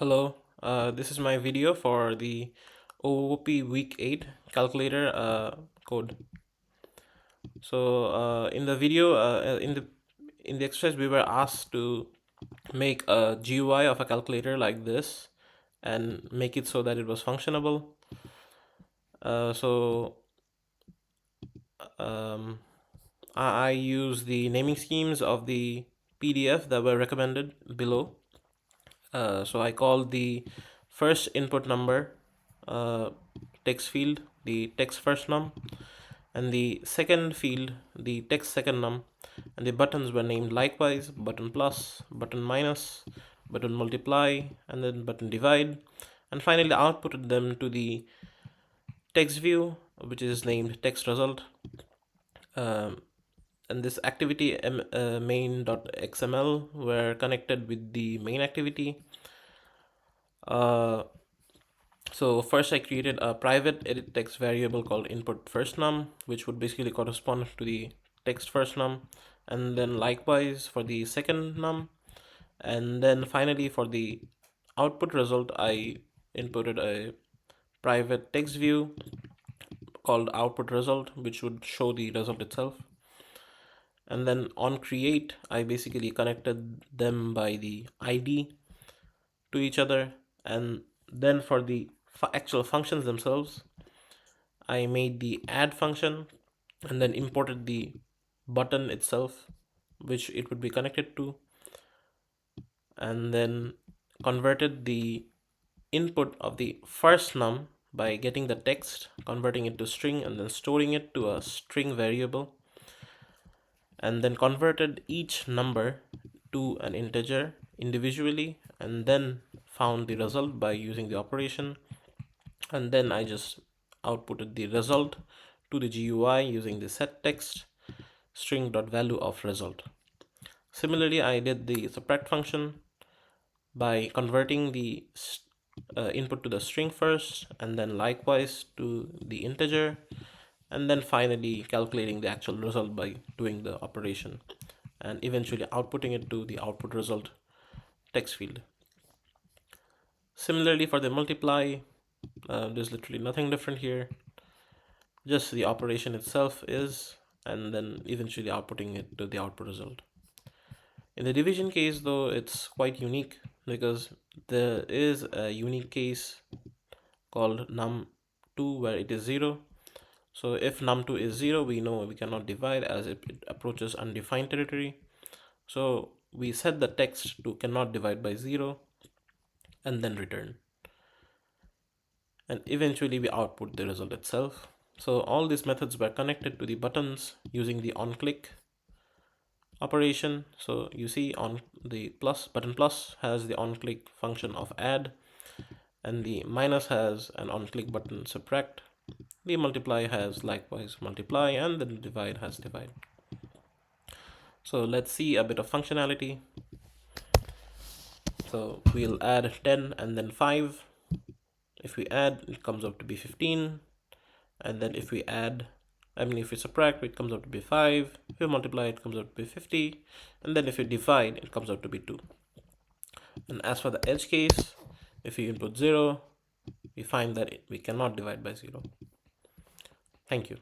Hello, this is my video for the OOP Week 8 calculator code. So in the video, in the exercise, we were asked to make a GUI of a calculator like this and make it so that it was functionable. So I use the naming schemes of the PDF that were recommended below. So I call the first input number text field the text first num, and the second field the text second num, and the buttons were named likewise: button plus, button minus, button multiply, and then button divide, and finally outputted them to the text view, which is named text result. And this activity main.xml were connected with the main activity. So first I created a private edit text variable called input first num, which would basically correspond to the text first num, and then likewise for the second num, and then finally for the output result I inputted a private text view called output result, which would show the result itself. And then on create I basically connected them by the ID to each other, and then for the actual functions themselves I made the add function and then imported the button itself, which it would be connected to, and then converted the input of the first num by getting the text, converting it to string, and then storing it to a string variable, and then converted each number to an integer individually, and then found the result by using the operation, and then I just outputted the result to the GUI using the set text string.value of result. Similarly, I did the subtract function by converting the input to the string first, and then likewise to the integer, and then finally calculating the actual result by doing the operation and eventually outputting it to the output result text field. Similarly for the multiply, there's literally nothing different here, just the operation itself is, and then eventually outputting it to the output result. In the division case though, it's quite unique because there is a unique case called num2 where it is 0. So if num2 is 0, we know we cannot divide as it approaches undefined territory. So we set the text to cannot divide by 0 and then return. And eventually we output the result itself. So all these methods were connected to the buttons using the on-click operation. So you see on the button plus has the on-click function of add, and the minus has an on-click button subtract. The multiply has likewise multiply, and the divide has divide. So let's see a bit of functionality. So we'll add 10 and then 5. If we add, it comes out to be 15. And then if we if we subtract, it comes out to be 5. If we multiply, it comes out to be 50. And then if we divide, it comes out to be 2. And as for the edge case, if we input 0, we find that we cannot divide by 0. Thank you.